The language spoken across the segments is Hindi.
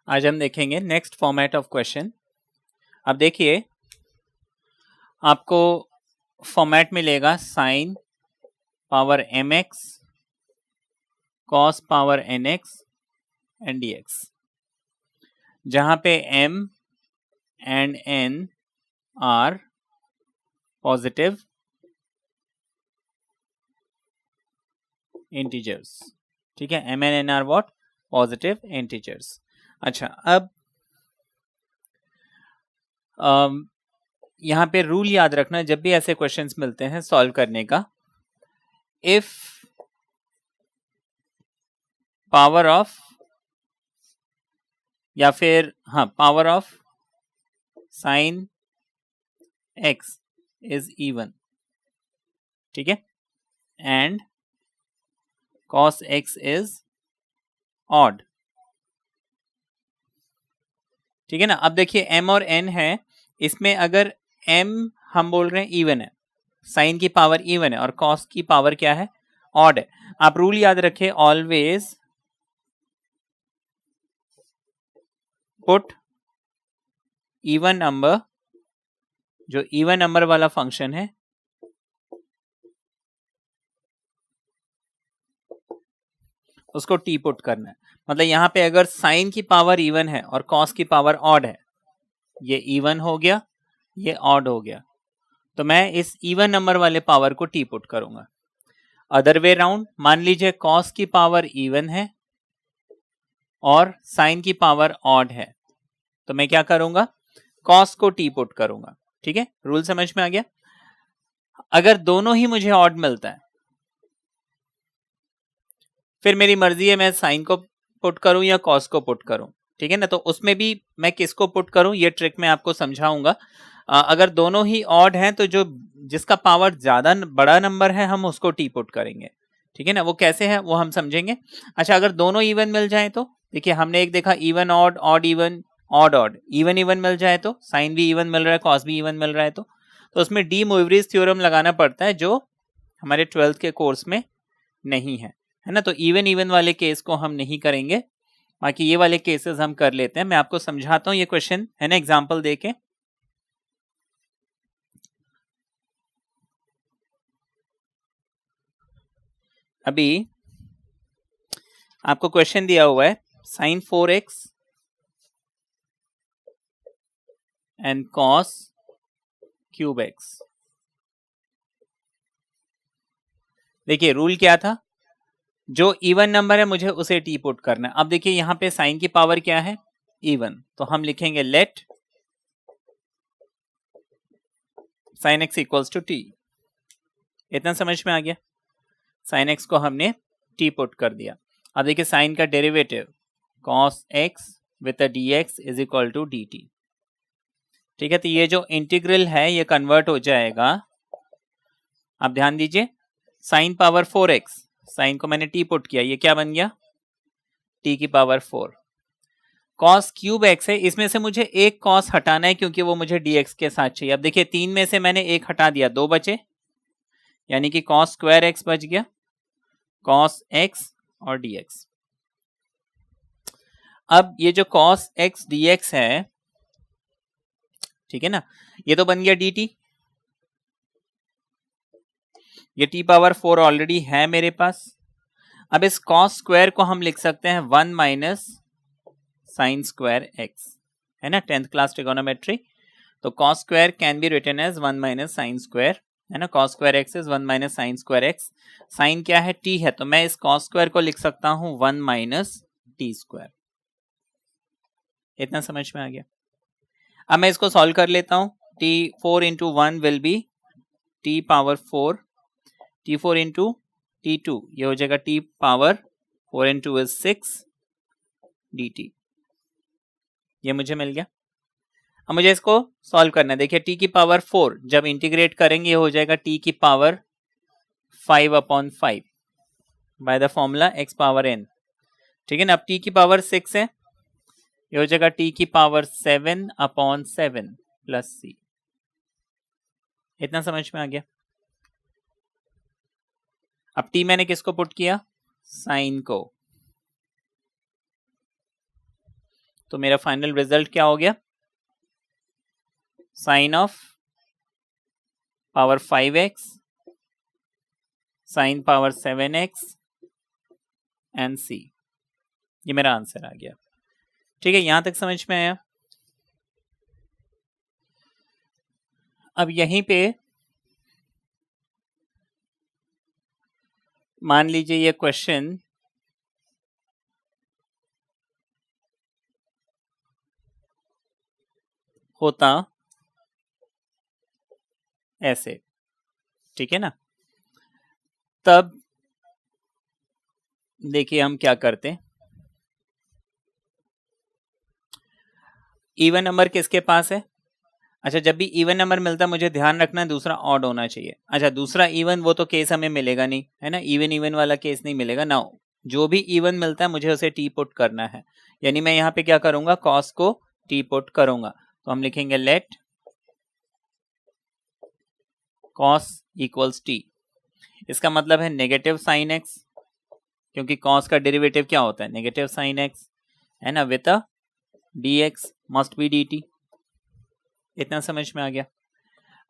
आज हम देखेंगे नेक्स्ट फॉर्मेट ऑफ क्वेश्चन। अब देखिए, आपको फॉर्मेट मिलेगा sine power mx, cos power nx and dx, जहां पे m and n are positive integers. ठीक है, m and n are what? Positive integers. अच्छा, अब यहाँ पे रूल याद रखना, जब भी ऐसे क्वेश्चंस मिलते हैं सॉल्व करने का, इफ पावर ऑफ या फिर power of sine x is even, ठीक है, and cos x is odd. ठीक है ना। अब देखिए m और n है, इसमें अगर m हम बोल रहे हैं इवन है, साइन की पावर इवन है और cos की पावर क्या है? ऑड है। आप रूल याद रखें, ऑलवेज पुट इवन नंबर, जो इवन नंबर वाला फंक्शन है उसको टी पुट करना है। मतलब यहां पे अगर साइन की पावर इवन है और कॉस की पावर ऑड है, ये इवन हो गया, ये ऑड हो गया, तो मैं इस इवन नंबर वाले पावर को टी पुट करूंगा। अदर वे राउंड, मान लीजिए कॉस की पावर इवन है और साइन की पावर ऑड है, तो मैं क्या करूंगा? कॉस को टी पुट करूंगा। ठीक है, रूल समझ में आ गया। अगर दोनों ही मुझे ऑड मिलता है, फिर मेरी मर्जी है मैं साइन को पुट करूं या कॉस को पुट करूं। ठीक है ना, तो उसमें भी मैं किसको पुट करूं ये ट्रिक मैं आपको समझाऊंगा। अगर दोनों ही ऑड हैं तो जो जिसका पावर ज्यादा बड़ा नंबर है हम उसको टी पुट करेंगे। ठीक है ना, वो कैसे है वो हम समझेंगे। अच्छा, अगर दोनों इवन मिल जाए तो देखिए, हमने एक देखा even odd, odd even, odd odd, even even मिल जाए तो साइन भी इवन मिल रहा है, कॉस भी इवन मिल रहा है, तो उसमें डी मोइवरीज थ्योरम लगाना पड़ता है, जो हमारे 12th के कोर्स में नहीं है ना। तो इवन इवन वाले केस को हम नहीं करेंगे, बाकी ये वाले केसेस हम कर लेते हैं। मैं आपको समझाता हूं ये क्वेश्चन, है ना, एग्जांपल देके। अभी आपको क्वेश्चन दिया हुआ है sine 4x and cos cube x। देखिए रूल क्या था, जो इवन नंबर है मुझे उसे टी पुट करना है। अब देखिए यहां पे साइन की पावर क्या है? इवन, तो हम लिखेंगे let sine x equals to T. इतना समझ में आ गया? साइन x को हमने टी पुट कर दिया। अब देखिए साइन का derivative cos x with dx is equal to dt। ठीक है, तो ये जो इंटीग्रल है ये कन्वर्ट हो जाएगा। आप ध्यान दीजिए, साइन पावर 4x, साइन को मैंने टी पुट किया, ये क्या बन गया? t की पावर 4। cos क्यूब x है, इसमें से मुझे एक cos हटाना है क्योंकि वो मुझे dx के साथ चाहिए। अब देखिए 3 में से मैंने एक हटा दिया, 2 बचे, यानी कि cos स्क्वायर x बच गया, cos x और dx। अब ये जो cos x dx है, ठीक है ना, ये तो बन गया dt। ये t पावर 4 ऑलरेडी है मेरे पास। अब इस cos स्क्वायर को हम लिख सकते हैं 1 माइनस साइन स्क्वायर x, है ना, 10th क्लास ट्रिगोनोमेट्री। तो cos square can be written as 1 minus sine square, है ना, cos square x is 1 minus sine square x। Sine क्या है? t है, तो मैं इस cos स्क्वायर को लिख सकता हूं 1 माइनस टी स्क्वायर। इतना समझ में आ गया? अब मैं इसको सॉल्व कर लेता हूं। t 4 into 1 will be t power 4, t4 into t2 ये हो जाएगा t power 4 into is 6 dt। ये मुझे मिल गया। अब मुझे इसको सॉल्व करना है। देखिए t की पावर 4 जब इंटीग्रेट करेंगे ये हो जाएगा t की power 5/5 by the formula x power n। ठीक है ना, अब t की पावर 6 है, ये हो जाएगा t की पावर 7/7 प्लस c। इतना समझ में आ गया? अब t मैंने किसको पुट किया? साइन को। तो मेरा फाइनल रिजल्ट क्या हो गया, sine of power 5x sine power 7x and c, ये मेरा आंसर आ गया। ठीक है, यहां तक समझ में आया। अब यहीं पे मान लीजिए ये क्वेश्चन होता ऐसे, ठीक है ना, तब देखिए हम क्या करते। इवन नंबर किसके पास है, अच्छा जब भी इवन नंबर मिलता है मुझे ध्यान रखना है दूसरा ऑड होना चाहिए। अच्छा दूसरा इवन, वो तो केस हमें मिलेगा नहीं, है ना, इवन इवन वाला केस नहीं मिलेगा ना, जो भी इवन मिलता है मुझे उसे टी पुट करना है, यानी मैं यहाँ पे क्या करूंगा, कॉस को टी पुट करूंगा। तो हम लिखेंगे लेट कॉस इक्वल्स टी, इसका मतलब है नेगेटिव साइन एक्स, क्योंकि कॉस का डेरिवेटिव क्या होता है, नेगेटिव साइन एक्स, है ना, with a D x must be D T. इतना समझ में आ गया।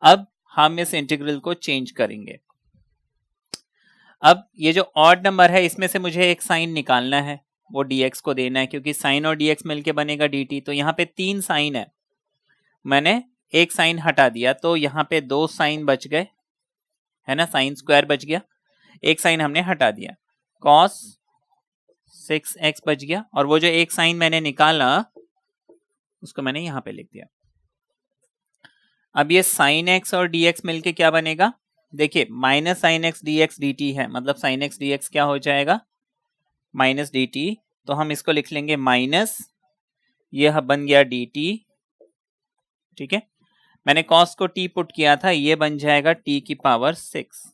अब हम इस इंटीग्रल को चेंज करेंगे। अब ये जो ऑड नंबर है इसमें से मुझे एक साइन निकालना है, वो dx को देना है, क्योंकि साइन और dx मिलके बनेगा dt। तो यहाँ पे 3 साइन है, मैंने एक साइन हटा दिया तो यहाँ पे 2 साइन बच गए, है ना, साइन स्क्वायर बच गया, एक साइन हमने हटा दिया, cos 6x बच गया, और वो जो एक साइन मैंने निकाला उसको मैंने यहाँ पे लिख दिया। अब ये साइन x और dx मिलके क्या बनेगा, देखिए minus sine x D x D T है, मतलब साइन एक्स डी एक्स क्या हो जाएगा, माइनस डी टी। तो हम इसको लिख लेंगे माइनस, यह बन गया डी टी, ठीक है। मैंने कॉस को टी पुट किया था, ये बन जाएगा टी की पावर 6।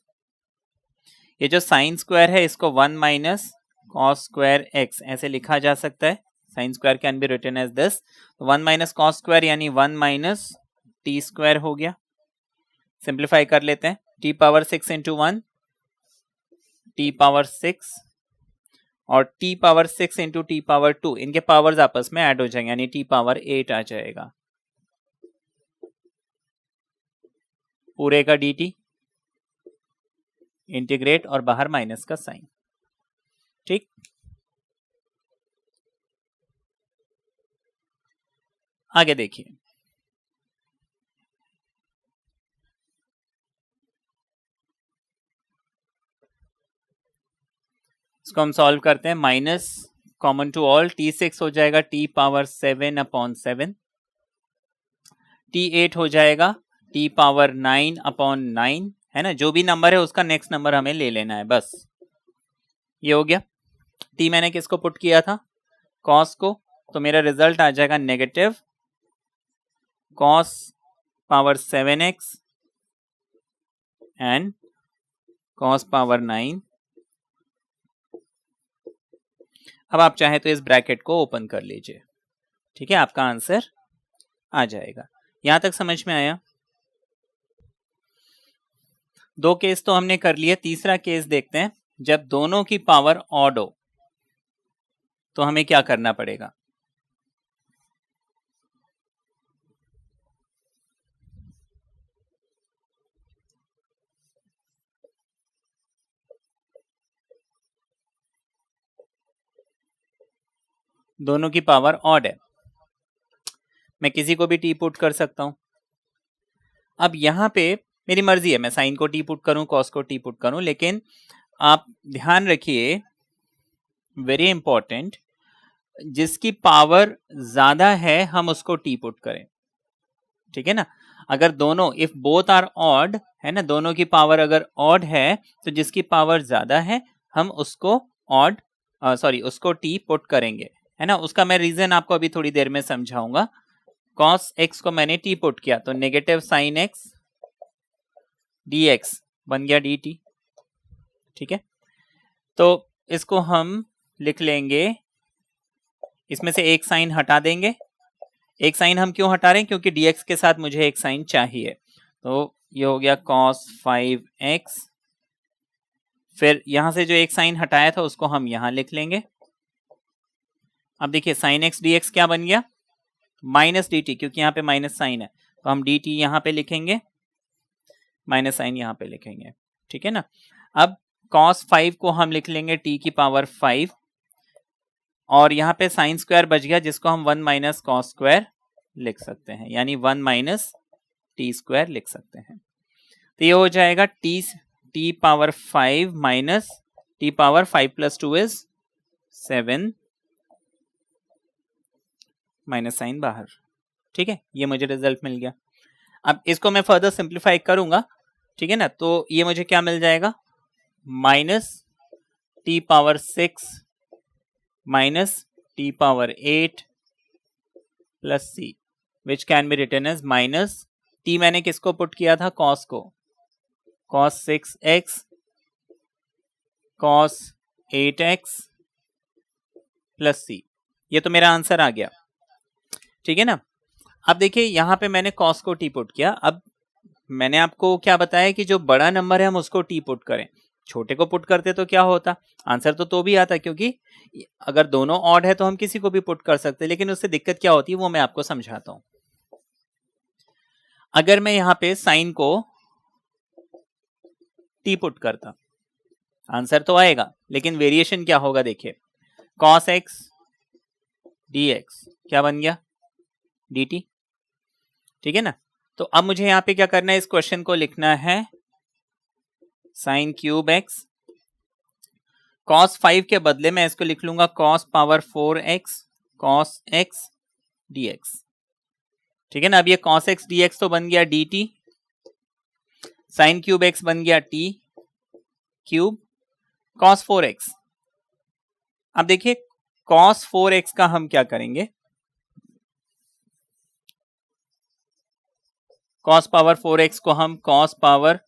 ये जो साइन स्क्वायर है इसको 1 माइनस कॉस स्क्वायर एक्स ऐसे लिखा जा सकता है, sine square can be written as this. 1 minus cos square यानी 1 माइनस टी स्क्वायर हो गया। सिंप्लीफाई कर लेते हैं, T power 6 into 1 T power 6, और T power 6 into T power 2, इनके पावर्स आपस में ऐड हो जाएंगे यानी टी पावर 8 आ जाएगा, पूरे का dt इंटीग्रेट और बाहर माइनस का साइन, ठीक। आगे देखिए, इसको हम सॉल्व करते हैं। Minus common to all, t6 हो जाएगा t पावर 7/7, t8 हो जाएगा t पावर 9/9, है ना, जो भी नंबर है उसका नेक्स्ट नंबर हमें ले लेना है, बस ये हो गया। t मैंने किसको पुट किया था, cos को, तो मेरा रिजल्ट आ जाएगा negative cos power 7x and cos power 9। अब आप चाहे तो इस ब्रैकेट को ओपन कर लीजिए, ठीक है, आपका आंसर आ जाएगा। यहां तक समझ में आया। 2 केस तो हमने कर लिए, तीसरा केस देखते हैं। जब दोनों की पावर ऑड हो तो हमें क्या करना पड़ेगा, दोनों की पावर ऑड है, मैं किसी को भी टी पुट कर सकता हूं। अब यहां पे मेरी मर्जी है, मैं साइन को टी पुट करूं, कॉस को टी पुट करूं, लेकिन आप ध्यान रखिए, वेरी इंपॉर्टेंट, जिसकी पावर ज्यादा है हम उसको टी पुट करें, ठीक है ना। अगर दोनों, इफ बोथ आर ऑड, है ना, दोनों की पावर अगर ऑड है तो जिसकी पावर ज्यादा है हम उसको ऑड उसको टी पुट करेंगे, है ना। उसका मैं रीजन आपको अभी थोड़ी देर में समझाऊंगा। cos x को मैंने टी पुट किया तो नेगेटिव साइन x dx बन गया dt, ठीक है। तो इसको हम लिख लेंगे, इसमें से एक साइन हटा देंगे। एक साइन हम क्यों हटा रहे हैं, क्योंकि dx के साथ मुझे एक साइन चाहिए, तो ये हो गया cos 5x। फिर यहां से जो एक साइन हटाया था उसको हम यहां लिख लेंगे, अब देखिए साइन एक्स डी एक्स क्या बन गया, माइनस डी टी, क्योंकि यहाँ पे माइनस साइन है तो हम डी टी यहाँ पे लिखेंगे, माइनस साइन यहाँ पे लिखेंगे, ठीक है ना। अब cos 5 को हम लिख लेंगे t की पावर 5, और यहाँ पे साइन स्क्वायर बच गया जिसको हम 1 माइनस कॉस स्क्वायर लिख सकते हैं, यानी 1 माइनस टी स्क्वायर लिख सकते हैं। तो ये हो जाएगा t power 5 minus t power 5 plus 2 is 7, minus sine बाहर, ठीक है। ये मुझे रिजल्ट मिल गया। अब इसको मैं फर्दर सिंप्लीफाई करूंगा, ठीक है ना, तो ये मुझे क्या मिल जाएगा, minus t power 6 minus t power 8 plus c, which can be written as minus t, मैंने किसको पुट किया था, कॉस को, cos 6x cos 8x plus सी। ये तो मेरा आंसर आ गया, ठीक है ना। अब देखिए यहां पे मैंने कॉस को टी पुट किया। अब मैंने आपको क्या बताया कि जो बड़ा नंबर है हम उसको टी पुट करें, छोटे को पुट करते तो क्या होता, आंसर तो भी आता, क्योंकि अगर दोनों ऑड है तो हम किसी को भी पुट कर सकते हैं, लेकिन उससे दिक्कत क्या होती है वो मैं आपको समझाता हूं। अगर मैं यहां पे साइन को टी पुट करता, आंसर तो आएगा, लेकिन वेरिएशन क्या होगा, देखिए cos x dx क्या बन गया, dt, ठीक है ना। तो अब मुझे यहां पे क्या करना है, इस क्वेश्चन को लिखना है साइन क्यूब x, cos 5 के बदले मैं इसको लिख लूंगा cos power 4x cos x dx, ठीक है ना। अब ये cos x dx तो बन गया dt, साइन क्यूब x बन गया t क्यूब cos 4x। अब देखिए cos 4x का हम क्या करेंगे, cos पावर 4x को हम cos पावर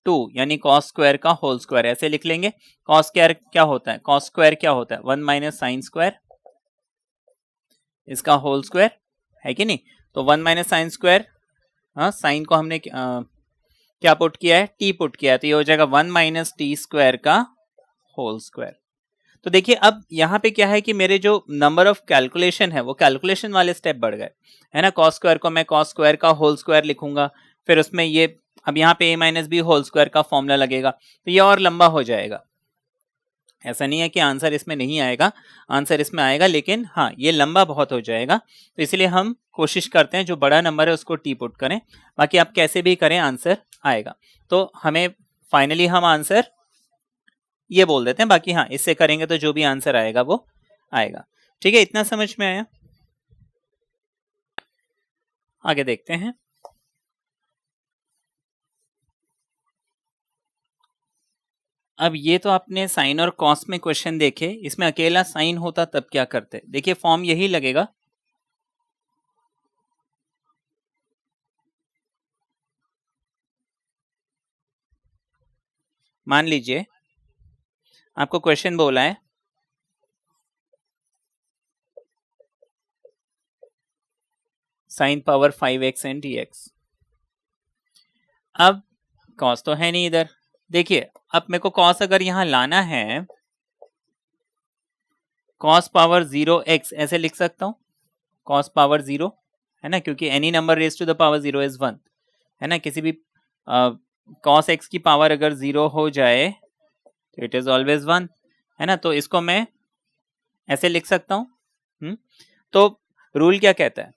2 यानी cos स्क्वायर का होल स्क्वायर ऐसे लिख लेंगे। cos स्क्वायर क्या होता है, cos स्क्वायर क्या होता है, 1 माइनस साइन स्क्वायर, इसका होल स्क्वायर है कि नहीं। तो 1 माइनस साइन स्क्वायर, हाँ साइन को हमने क्या पुट किया है, टी पुट किया है, तो ये हो जाएगा 1 माइनस टी स्क्वायर का होल स्क्वायर। तो देखिए अब यहाँ पे क्या है कि मेरे जो नंबर ऑफ कैलकुलेशन है वो कैलकुलेशन वाले स्टेप बढ़ गए, है ना। cos स्क्वायर को मैं cos स्क्वायर का होल स्क्वायर लिखूंगा, फिर उसमें ये अब यहाँ पे a minus b whole square का फॉर्मूला लगेगा, तो ये और लंबा हो जाएगा। ऐसा नहीं है कि आंसर इसमें नहीं आएगा, आंसर इसमें आएगा, लेकिन हाँ ये लंबा बहुत हो जाएगा, तो इसलिए हम कोशिश करते हैं जो बड़ा नंबर है उसको टी पुट करें, बाकी आप कैसे भी करें आंसर आएगा। तो हमें फाइनली हम आंसर ये बोल देते हैं, बाकी हाँ इससे करेंगे तो जो भी आंसर आएगा वो आएगा, ठीक है। इतना समझ में आया, आगे देखते हैं। अब ये तो आपने साइन और कॉस में क्वेश्चन देखे, इसमें अकेला साइन होता तब क्या करते, देखिए फॉर्म यही लगेगा, मान लीजिए आपको क्वेश्चन बोला है sine power 5x and dx। अब कॉस तो है नहीं इधर, देखिए अब मेरे को कॉस अगर यहां लाना है, कॉस पावर 0x ऐसे लिख सकता हूं, कॉस पावर 0 है ना, क्योंकि any number raise to the power 0 is 1, है ना। किसी भी कॉस x की पावर अगर 0 हो जाए तो इट इज ऑलवेज 1, है ना। तो इसको मैं ऐसे लिख सकता हूं। तो रूल क्या कहता है,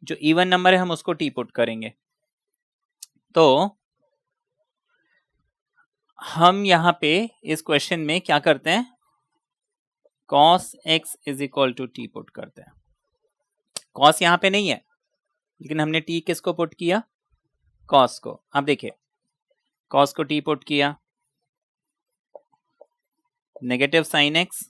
जो इवन नंबर है हम उसको टी पुट करेंगे, तो हम यहां पे इस क्वेश्चन में क्या करते हैं, cos x is equal to t put करते हैं। cos यहां पे नहीं है, लेकिन हमने t किसको पुट किया, cos को। अब देखिए cos को t पुट किया, negative sine x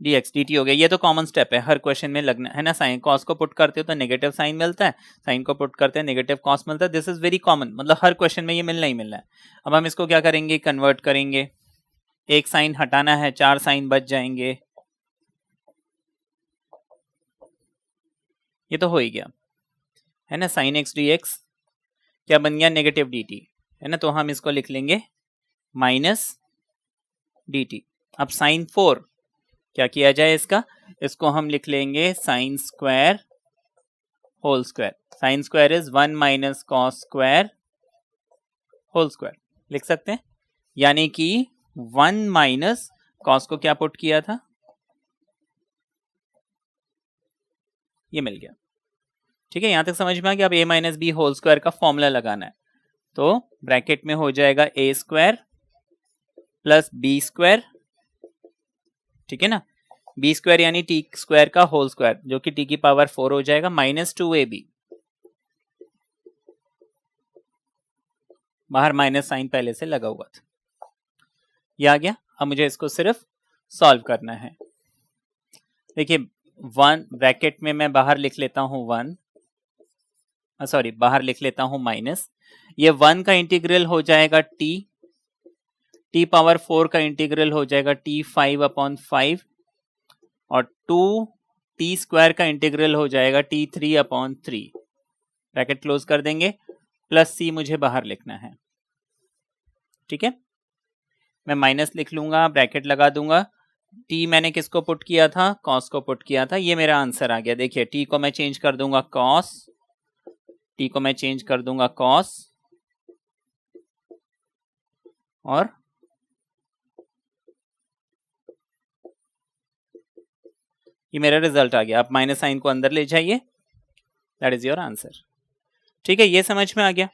dx dt हो गया। ये तो कॉमन स्टेप है, हर क्वेश्चन में लगना है ना। साइन cos को पुट करते हो तो नेगेटिव साइन मिलता है, साइन को पुट करते हैं नेगेटिव cos मिलता है, दिस इज वेरी कॉमन, मतलब हर क्वेश्चन में ये मिलना ही मिलना है। अब हम इसको क्या करेंगे, कन्वर्ट करेंगे, एक साइन हटाना है, 4 साइन बच जाएंगे, ये तो हो ही गया, है ना। साइन एक्स डी एक्स क्या बन गया, नेगेटिव डी टी, है ना। तो हम इसको लिख लेंगे माइनस डी टी। अब साइन 4 क्या किया जाए इसका, इसको हम लिख लेंगे sine square whole square. Sine square is 1 minus cos square whole square, लिख सकते हैं। यानी कि 1 माइनस कॉस को क्या पुट किया था, ये मिल गया। ठीक है, यहां तक समझ में आ गया। अब a minus b whole square का फॉर्मूला लगाना है, तो ब्रैकेट में हो जाएगा a square plus b square, ठीक है ना, बी स्क्वायर यानी टी स्क्वायर का होल स्क्वायर जो कि टी की पावर 4 हो जाएगा, माइनस 2ab, बाहर माइनस साइन पहले से लगा हुआ था, ये आ गया। अब मुझे इसको सिर्फ सॉल्व करना है। देखिए 1 ब्रैकेट में मैं बाहर लिख लेता हूं 1, सॉरी बाहर लिख लेता हूं माइनस, ये 1 का इंटीग्रल हो जाएगा टी पावर 4 का इंटीग्रल हो जाएगा टी 5/5 और 2 टी स्क्वायर का इंटीग्रल हो जाएगा टी 3/3। ब्रैकेट क्लोज कर देंगे, प्लस सी मुझे बाहर लिखना है। ठीक है, मैं माइनस लिख लूंगा, ब्रैकेट लगा दूंगा। टी मैंने किसको पुट किया था, कॉस को पुट किया था, ये मेरा आंसर आ गया। देखिए टी को मैं चेंज कर दूंगा कॉस, टी को मैं चेंज कर दूंगा कॉस, और ये मेरा रिजल्ट आ गया। आप माइनस साइन को अंदर ले जाइए, दैट इज योर आंसर। ठीक है, ये समझ में आ गया।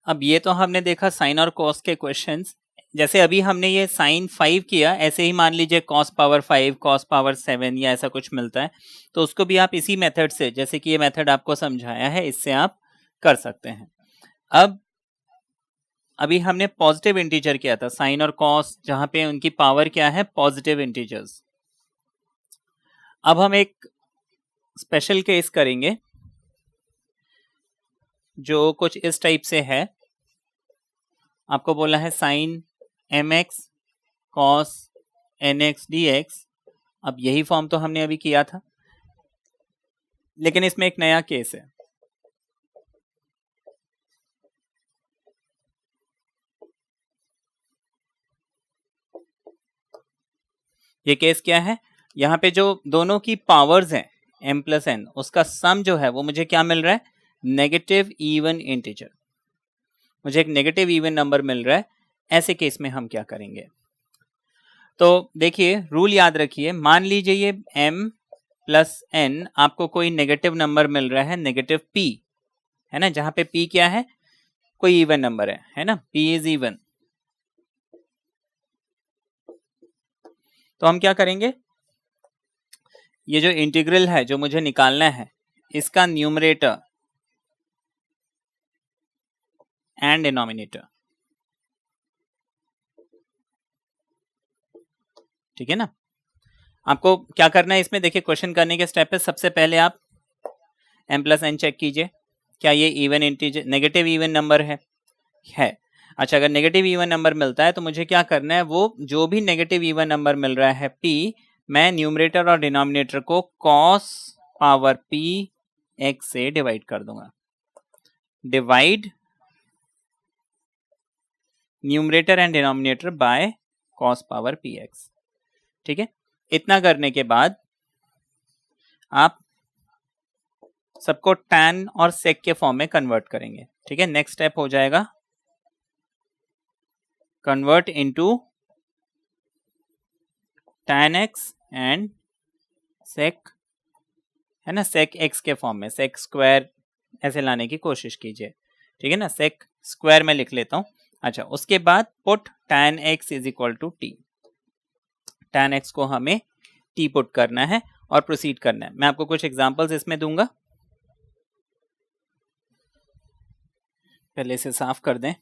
अब ये तो हमने देखा साइन और कॉस के क्वेश्चंस। जैसे अभी हमने ये साइन 5 किया, ऐसे ही मान लीजिए कॉस पावर 5, कॉस पावर 7 या ऐसा कुछ मिलता है, तो उसको भी आप इसी मेथड से, जैसे कि ये मेथड आपको समझाया है, इससे आप कर सकते हैं। अब अभी हमने पॉजिटिव इंटीजर किया था, साइन और कॉस जहां पे उनकी पावर क्या है, पॉजिटिव इंटीजर्स। अब हम एक स्पेशल केस करेंगे जो कुछ इस टाइप से है। आपको बोला है sign mx cos nx dx। अब यही फॉर्म तो हमने अभी किया था, लेकिन इसमें एक नया केस है। ये केस क्या है, यहाँ पे जो दोनों की पावर्स हैं m प्लस n, उसका सम जो है वो मुझे क्या मिल रहा है, नेगेटिव इवन इंटीजर। मुझे एक नेगेटिव इवन नंबर मिल रहा है। ऐसे केस में हम क्या करेंगे, तो देखिए रूल याद रखिए। मान लीजिए ये m प्लस n आपको कोई नेगेटिव नंबर मिल रहा है, नेगेटिव p है ना, जहां पे p क्या है, कोई इवन नंबर है ना, p इज इवन। तो हम क्या करेंगे, ये जो इंटीग्रल है जो मुझे निकालना है, इसका न्यूमरेटर एंड डिनोमिनेटर, ठीक है ना। आपको क्या करना है इसमें, देखिए क्वेश्चन करने के स्टेप पे सबसे पहले आप m प्लस n चेक कीजिए, क्या ये even integer negative even number है। अच्छा, अगर नेगेटिव इवन नंबर मिलता है तो मुझे क्या करना है, वो जो भी नेगेटिव इवन नंबर मिल रहा है p, मैं न्यूमरेटर और डिनोमिनेटर को cos पावर p x से डिवाइड कर दूंगा। Divide numerator and denominator by cos power p x। ठीक है, इतना करने के बाद आप सबको tan और sec के फॉर्म में कन्वर्ट करेंगे। ठीक है, नेक्स्ट स्टेप हो जाएगा convert into tan x and sec, है ना, sec x के फॉर्म में, sec स्क्वायर ऐसे लाने की कोशिश कीजिए। ठीक है ना, sec स्क्वायर में लिख लेता हूं। अच्छा, उसके बाद put tan x is equal to t। tan x को हमें t पुट करना है और प्रोसीड करना है। मैं आपको कुछ एग्जांपल्स इसमें दूंगा, पहले से साफ कर दें।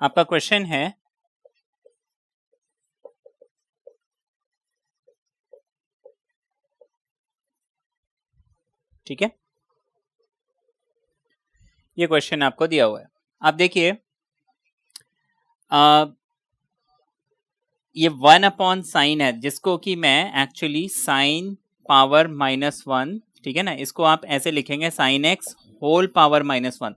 आपका क्वेश्चन है ठीक है, ये क्वेश्चन आपको दिया हुआ है। आप देखिए ये 1 अपॉन साइन है जिसको कि मैं एक्चुअली साइन पावर -1, ठीक है ना, इसको आप ऐसे लिखेंगे साइन एक्स होल पावर -1।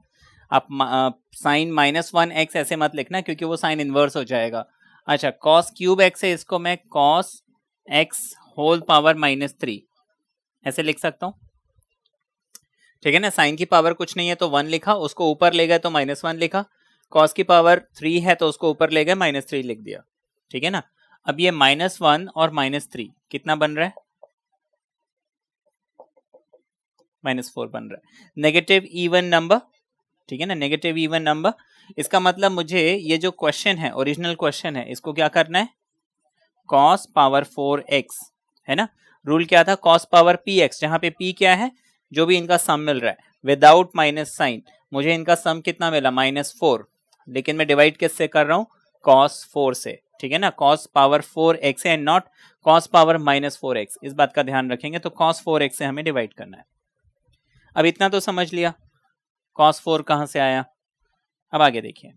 आप साइन -1 x ऐसे मत लिखना क्योंकि वो साइन इनवर्स हो जाएगा। अच्छा, कॉस क्यूब एक्स है, इसको मैं कॉस एक्स होल पावर -3 ऐसे लिख सकता हूं, ठीक है ना। साइन की पावर कुछ नहीं है तो 1 लिखा, उसको ऊपर ले गए तो -1 लिखा, कॉस की पावर 3 है तो उसको ऊपर ले गए -3 लिख दिया, ठीक है ना। अब ये -1 और -3 कितना बन रहा है, -4 बन रहा है। नेगेटिव इवन नंबर, ठीक है ना, नेगेटिव इवन नंबर। इसका मतलब मुझे ये जो क्वेश्चन है, ओरिजिनल क्वेश्चन है, इसको क्या करना है, cos पावर 4x, है ना। रूल क्या था, cos पावर px, जहां पे p क्या है, जो भी इनका सम मिल रहा है विदाउट माइनस साइन। मुझे इनका सम कितना मिला, -4, लेकिन मैं डिवाइड किससे कर रहा हूं, cos 4 से, ठीक है ना। cos power 4x and not cos power -4x, इस बात का ध्यान रखेंगे। तो cos 4x से हमें डिवाइड करना है। अब इतना तो समझ लिया, cos 4 कहां से आया। अब आगे देखिए,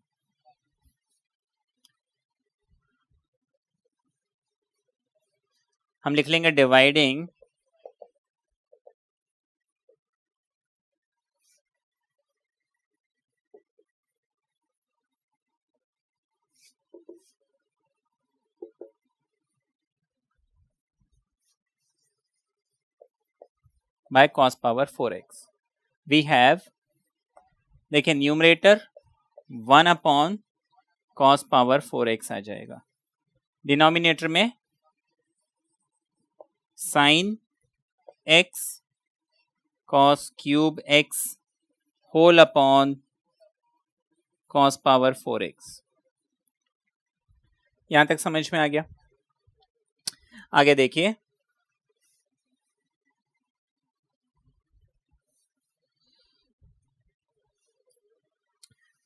हम लिख लेंगे dividing by cos power 4x। We have, देखिए numerator 1 upon cos power 4x आ जाएगा, डिनोमिनेटर में sine x cos cube x whole upon cos power 4x। यहां तक समझ में आ गया। आगे देखिए,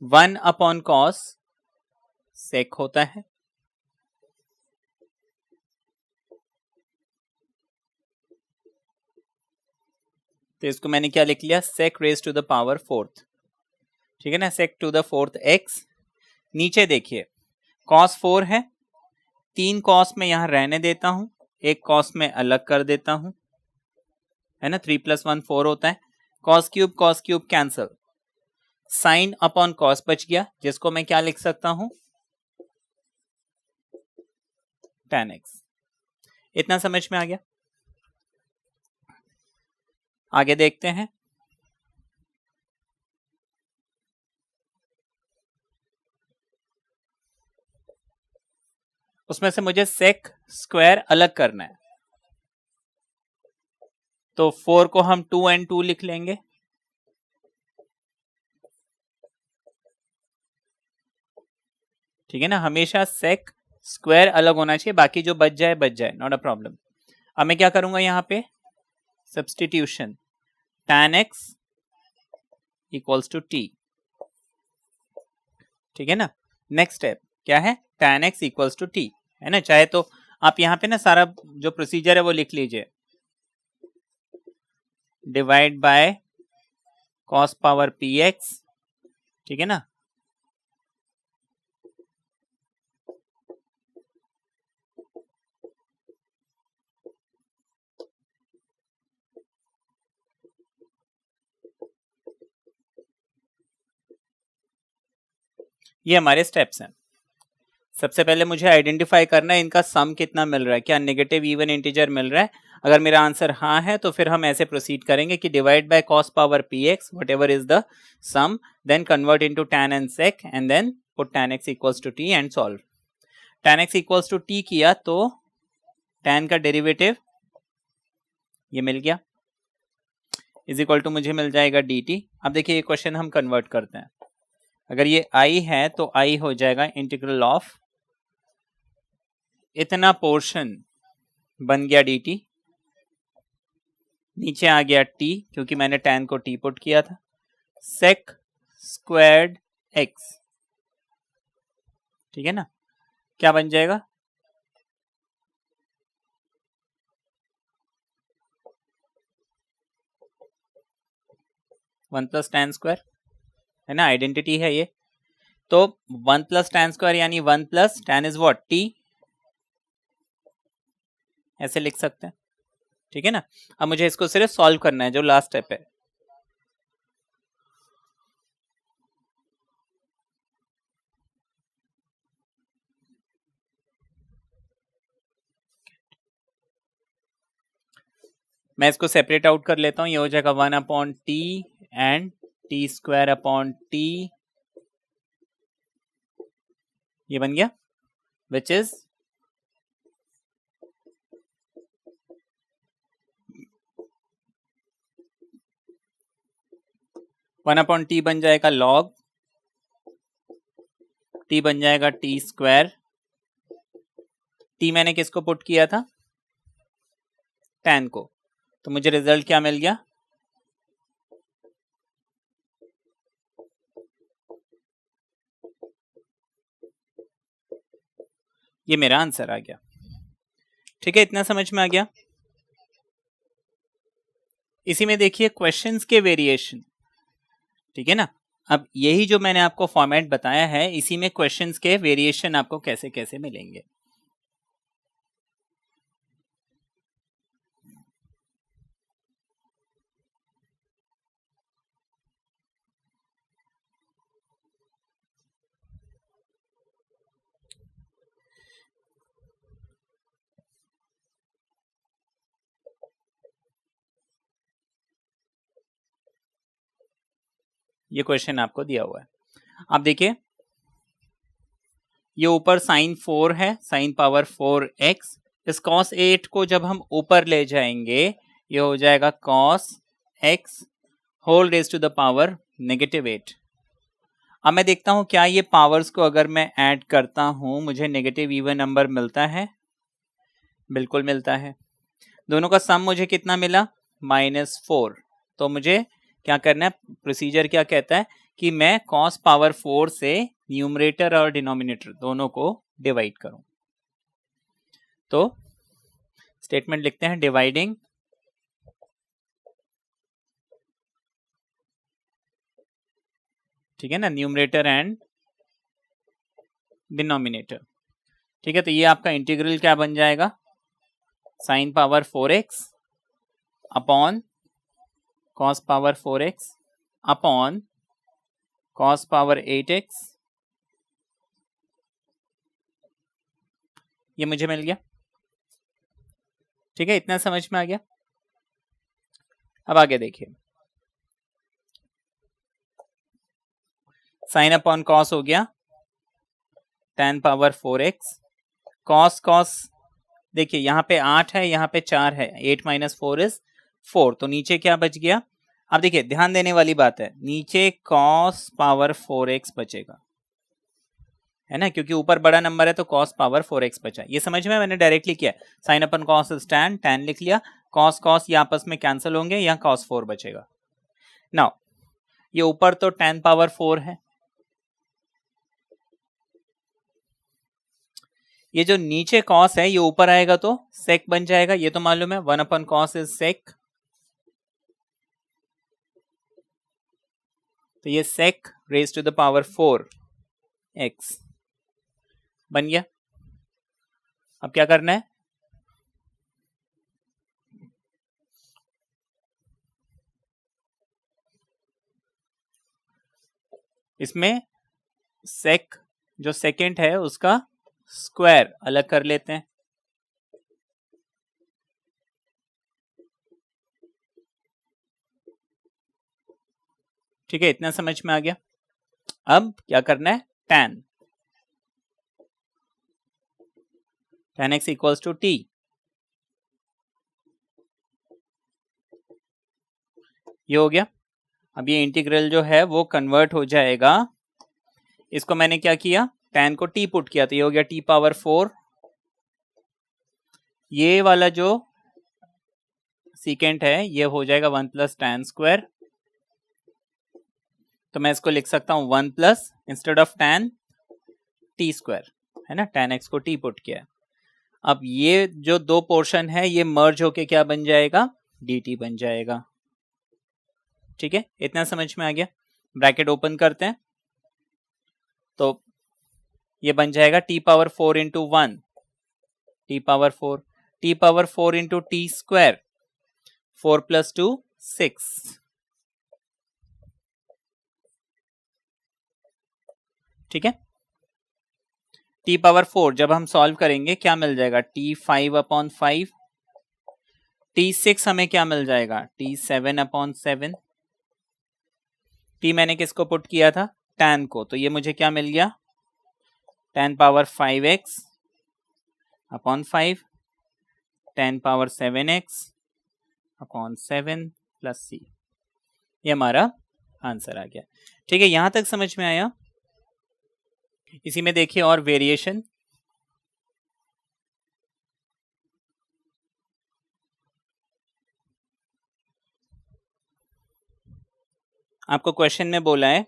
वन अपॉन कॉस सेक होता है, तो इसको मैंने क्या लिख लिया, sec raise to the power 4th, ठीक है ना, सेक टू द 4th x। नीचे देखिए cos 4 है, 3 cos में यहां रहने देता हूं, एक cos में अलग कर देता हूं, है ना, 3 + 1 4 होता है। cos cube cancel, sine upon cos बच गया, जिसको मैं क्या लिख सकता हूं, tan x। इतना समझ में आ गया। आगे देखते हैं, उसमें से मुझे सेक स्क्वायर अलग करना है, तो 4 को हम 2 and 2 लिख लेंगे, ठीक है ना। हमेशा सेक स्क्वायर अलग होना चाहिए, बाकी जो बच जाए, नॉट अ प्रॉब्लम। अब मैं क्या करूंगा, यहां पे substitution, tan x equals to t, ठीक है ना। नेक्स्ट स्टेप क्या है, tan x equals to t, है ना। चाहे तो आप यहां पे ना सारा जो प्रोसीजर है वो लिख लीजिए, divide by cos power px, ठीक है ना। ये हमारे स्टेप्स हैं। सबसे पहले मुझे आइडेंटिफाई करना है इनका सम कितना मिल रहा है, क्या नेगेटिव इवन इंटीजर मिल रहा है। अगर मेरा आंसर हाँ है तो फिर हम ऐसे प्रोसीड करेंगे कि divide by cos power px whatever is the sum, then convert into tan and sec and then put tan x equals to t and solve. tan x equals to t किया तो tan का डेरिवेटिव ये मिल गया, इज इक्वल टू मुझे मिल जाएगा dt। अब देखिए ये क्वेश्चन हम कन्वर्ट करते हैं, अगर ये i है तो i हो जाएगा इंटीग्रल ऑफ, इतना पोर्शन बन गया dt, नीचे आ गया t क्योंकि मैंने tan को t पुट किया था, sec स्क्वायर्ड x, ठीक है ना। क्या बन जाएगा, वन प्लस tan स्क्वायर, है ना, आइडेंटिटी है ये। तो 1 + tan स्क्वायर यानी 1 + tan इज व्हाट t, ऐसे लिख सकते हैं, ठीक है ना। अब मुझे इसको सिर्फ सॉल्व करना है, जो लास्ट स्टेप है। मैं इसको सेपरेट आउट कर लेता हूं, ये हो जाएगा 1/t एंड t²/t, ये बन गया, विच इज 1/t बन जाएगा log, t बन जाएगा t², t मैंने किसको पुट किया था, tan को, तो मुझे रिजल्ट क्या मिल गया, ये मेरा आंसर आ गया। ठीक है, इतना समझ में आ गया। इसी में देखिए क्वेश्चंस के वेरिएशन, ठीक है ना। अब यही जो मैंने आपको फॉर्मेट बताया है, इसी में क्वेश्चंस के वेरिएशन आपको कैसे कैसे मिलेंगे। ये क्वेश्चन आपको दिया हुआ है, आप देखिए, ये ऊपर साइन 4 है, साइन पावर 4x, इस cos 8 को जब हम ऊपर ले जाएंगे, ये हो जाएगा cos x होल रेज टू द पावर -8। अब मैं देखता हूं क्या ये पावर्स को अगर मैं ऐड करता हूं मुझे नेगेटिव इवन नंबर मिलता है, बिल्कुल मिलता है। दोनों का सम मुझे कितना मिला, -4। तो मुझे क्या करना है, प्रोसीजर क्या कहता है कि मैं cos पावर 4 से न्यूमरेटर और डिनोमिनेटर दोनों को डिवाइड करूं। तो स्टेटमेंट लिखते हैं, डिवाइडिंग ठीक है ना, न्यूमरेटर एंड डिनोमिनेटर। ठीक है, तो ये आपका इंटीग्रल क्या बन जाएगा, sine power 4x upon cos power 4x upon cos power 8x, ये मुझे मिल गया। ठीक है, इतना समझ में आ गया। अब आगे देखिए, साइन अपॉन कॉस हो गया tan power 4x, cos cos देखिए यहाँ पे 8 है, यहाँ पे 4 है, 8 - 4 इज 4, तो नीचे क्या बच गया। अब देखिए ध्यान देने वाली बात है, नीचे cos पावर 4x बचेगा, है ना, क्योंकि ऊपर बड़ा नंबर है तो cos पावर 4x बचा। ये समझ में, मैंने डायरेक्टली किया, sine upon cos is tan, tan लिख लिया, cos cos ये आपस में कैंसिल होंगे, यहाँ cos 4 बचेगा। नाउ ये ऊपर तो tan पावर 4 है, ये जो नीचे cos है ये ऊपर आएगा तो sec बन जाएगा, ये तो मालूम है, 1/cos इज sec, तो ये sec raise to the power 4x बन गया। अब क्या करना है, इसमें sec जो सेकेंड है उसका स्क्वायर अलग कर लेते हैं, ठीक है, इतना समझ में आ गया। अब क्या करना है, tan x equals to t, ये हो गया। अब ये इंटीग्रल जो है वो कन्वर्ट हो जाएगा, इसको मैंने क्या किया, tan को t पुट किया, तो ये हो गया t पावर 4, ये वाला जो सीकेंट है ये हो जाएगा 1 + tan स्क्वायर, तो मैं इसको लिख सकता हूं 1 plus instead of tan t square, है ना, tan x को t पुट किया। अब ये जो दो पोर्शन है ये मर्ज होके क्या बन जाएगा, dt बन जाएगा। ठीक है, इतना समझ में आ गया। ब्रैकेट ओपन करते हैं, तो ये बन जाएगा t power 4 × 1, t power 4, T power 4 into T square, 4 + 2 6, ठीक है। टी पावर 4 जब हम सॉल्व करेंगे क्या मिल जाएगा, टी 5/5, टी 6 हमें क्या मिल जाएगा, टी 7/7, टी मैंने किसको पुट किया था, tan को, तो ये मुझे क्या मिल गया, tan power 5x/5, tan power 7x/7 plus c, ये हमारा आंसर आ गया। ठीक है, यहां तक समझ में आया। इसी में देखिए और वेरिएशन, आपको क्वेश्चन में बोला है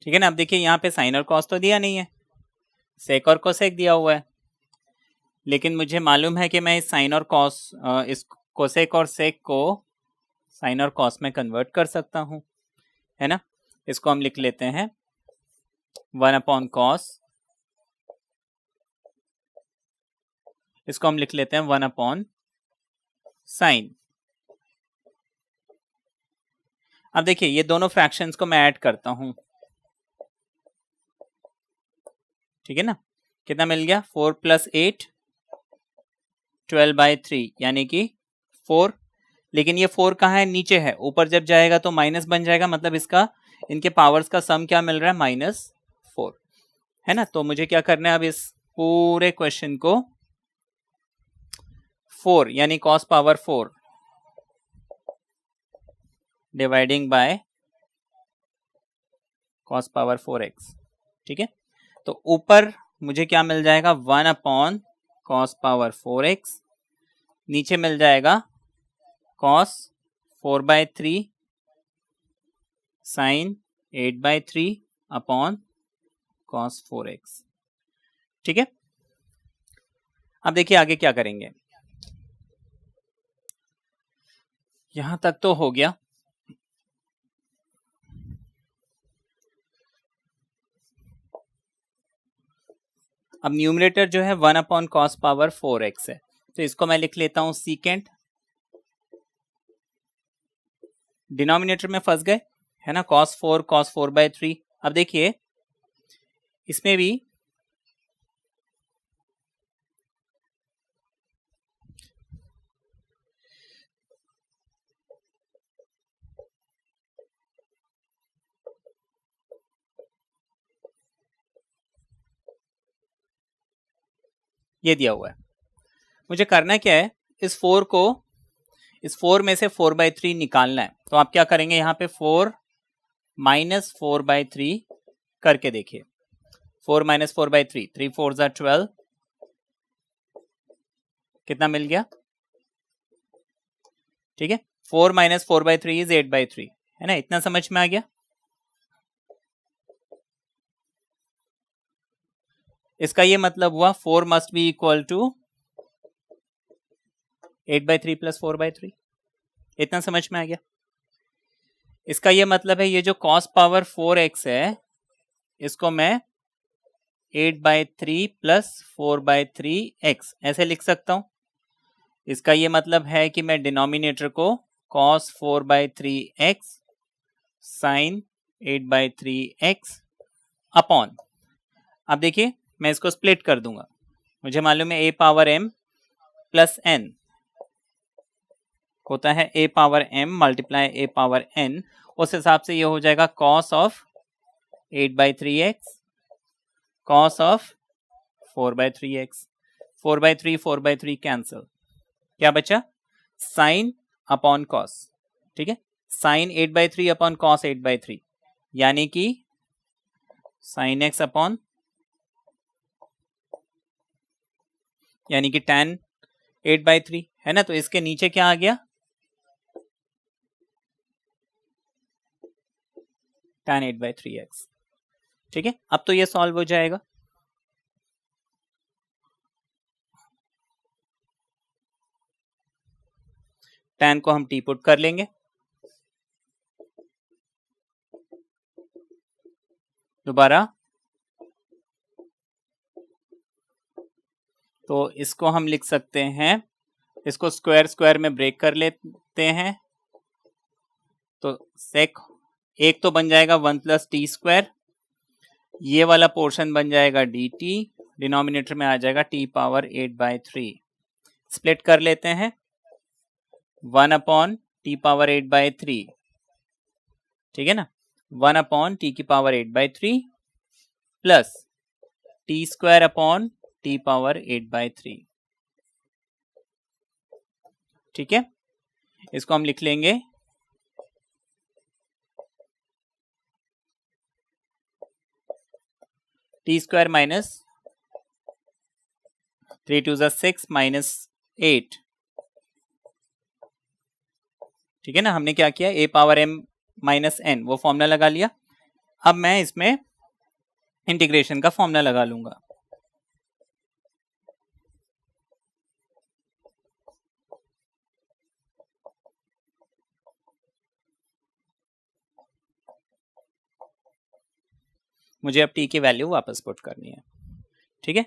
ठीक है ना। अब देखिए यहाँ पे साइन और कॉस तो दिया नहीं है, सेक और कोसेक दिया हुआ है, लेकिन मुझे मालूम है कि मैं इस साइन और कॉस, इस कोसेक और सेक को साइन और कॉस में कन्वर्ट कर सकता हूं, है ना। इसको हम लिख लेते हैं 1/cos, इसको हम लिख लेते हैं 1/sin। अब देखिए ये दोनों फ्रैक्शंस को मैं ऐड करता हूं, ठीक है ना। कितना मिल गया, 4 + 8 12/3, यानी कि 4, लेकिन ये 4 कहाँ है, नीचे है, ऊपर जब जाएगा तो माइनस बन जाएगा, मतलब इसका इनके पावर्स का सम क्या मिल रहा है, -4, है ना। तो मुझे क्या करना है, अब इस पूरे क्वेश्चन को 4 यानी cos power 4 dividing by cos power 4x, ठीक है। तो ऊपर मुझे क्या मिल जाएगा, 1/cos पावर 4x, नीचे मिल जाएगा cos 4/3 sin 8/3 upon cos 4x, ठीक है। अब देखिए आगे क्या करेंगे, यहां तक तो हो गया। अब न्यूमरेटर जो है 1/cos पावर 4x है, तो इसको मैं लिख लेता हूं सीकेंट, डिनोमिनेटर में फंस गए, है ना, cos 4/3। अब देखिए इसमें भी ये दिया हुआ है, मुझे करना क्या है, इस 4 में से 4/3 निकालना है। तो आप क्या करेंगे, यहाँ पे 4 - 4/3 करके देखिए, 4 - 4/3, 3 4 12, कितना मिल गया, ठीक है। 4 - 4/3 इज 8/3, है ना, इतना समझ में आ गया। इसका ये मतलब हुआ 4 मस्ट बी इक्वल टू 8/3 + 4/3, इतना समझ में आ गया। इसका ये मतलब है ये जो cos पावर 4x है, इसको मैं 8/3 + 4/3x ऐसे लिख सकता हूं। इसका ये मतलब है कि मैं डिनोमिनेटर को cos 4/3x sin 8/3x upon, अब देखिए मैं इसको स्प्लिट कर दूंगा, मुझे मालूम है a पावर m + n होता है a power m multiply a power n, उस हिसाब से ये हो जाएगा cos of 8/3x cos of 4/3x, 4/3 4/3 cancel, क्या बचा, साइन अपॉन कॉस, ठीक है, साइन 8/3 अपॉन कॉस 8/3, यानी कि साइन एक्स अपॉन, यानी कि tan 8/3, है ना। तो इसके नीचे क्या आ गया, tan 8/3x, ठीक है। अब तो ये सॉल्व हो जाएगा, tan को हम टी पुट कर लेंगे, दोबारा, तो इसको हम लिख सकते हैं, इसको स्क्वायर स्क्वायर में ब्रेक कर लेते हैं, तो सेक एक तो बन जाएगा 1 प्लस टी स्क्वायर, ये वाला पोर्शन बन जाएगा डी टी, डिनोमिनेटर में आ जाएगा टी पावर 8/3। स्प्लिट कर लेते हैं, 1 अपॉन टी पावर 8/3, ठीक है ना, 1 अपॉन टी की power 8/3 plus T square upon T power 8/3, ठीक है। इसको हम लिख लेंगे टी स्क्वायर माइनस 3 2 6 माइनस 8, ठीक है ना। हमने क्या किया, a power m minus n वो फॉर्मूला लगा लिया। अब मैं इसमें इंटीग्रेशन का फॉर्मूला लगा लूंगा। मुझे अब t की वैल्यू वापस पुट करनी है, ठीक है।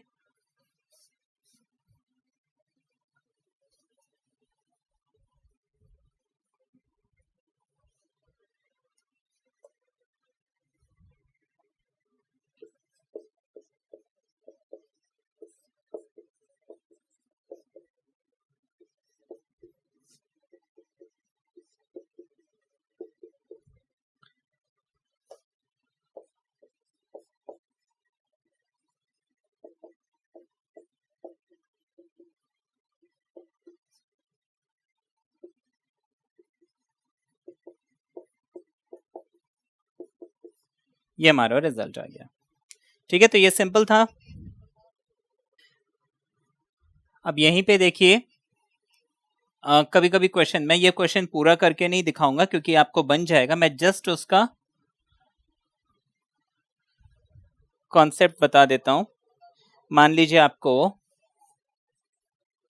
ये हमारा रिजल्ट आ गया, ठीक है। तो ये सिंपल था। अब यहीं पे देखिए, कभी कभी क्वेश्चन, मैं ये क्वेश्चन पूरा करके नहीं दिखाऊंगा क्योंकि आपको बन जाएगा, मैं जस्ट उसका कॉन्सेप्ट बता देता हूं। मान लीजिए आपको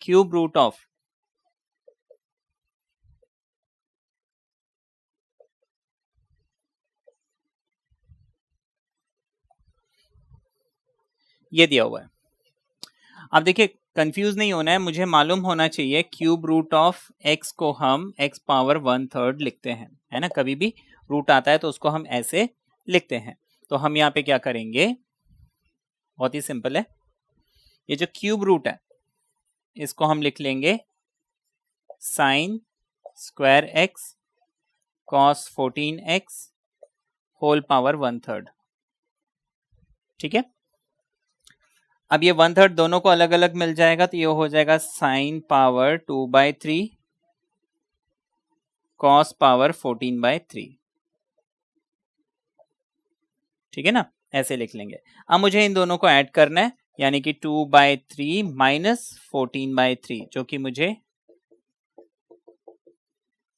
क्यूब रूट ऑफ ये दिया हुआ है। अब देखिए, कंफ्यूज नहीं होना है, मुझे मालूम होना चाहिए क्यूब रूट ऑफ x को हम x पावर 1/3 लिखते हैं, है ना। कभी भी रूट आता है तो उसको हम ऐसे लिखते हैं। तो हम यहाँ पे क्या करेंगे, बहुत ही सिंपल है, ये जो क्यूब रूट है इसको हम लिख लेंगे sine square x cos 14x whole power 1/3, ठीक है। अब ये 1/3 दोनों को अलग अलग मिल जाएगा, तो ये हो जाएगा साइन पावर 2/3 कॉस पावर 14/3, ठीक है ना, ऐसे लिख लेंगे। अब मुझे इन दोनों को ऐड करना है, यानी कि 2/3 माइनस 14/3, जो कि मुझे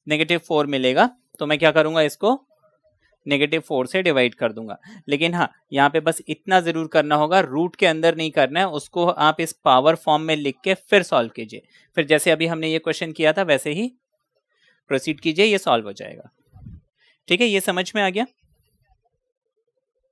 -4 मिलेगा। तो मैं क्या करूंगा, इसको -4 से डिवाइड कर दूंगा। लेकिन हाँ, यहाँ पे बस इतना जरूर करना होगा, रूट के अंदर नहीं करना है, उसको आप इस पावर फॉर्म में लिख के फिर सॉल्व कीजिए। फिर जैसे अभी हमने ये क्वेश्चन किया था वैसे ही प्रोसीड कीजिए, ये सॉल्व हो जाएगा, ठीक है। ये समझ में आ गया।